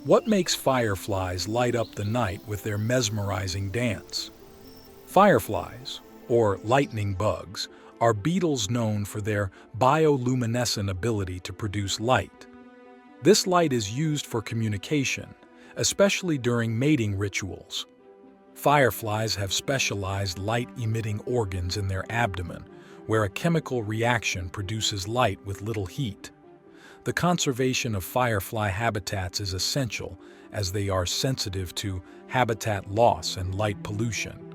What makes fireflies light up the night with their mesmerizing dance? Fireflies, or lightning bugs, are beetles known for their bioluminescent ability to produce light. This light is used for communication, especially during mating rituals. Fireflies have specialized light-emitting organs in their abdomen, where a chemical reaction produces light with little heat. The conservation of firefly habitats is essential as they are sensitive to habitat loss and light pollution.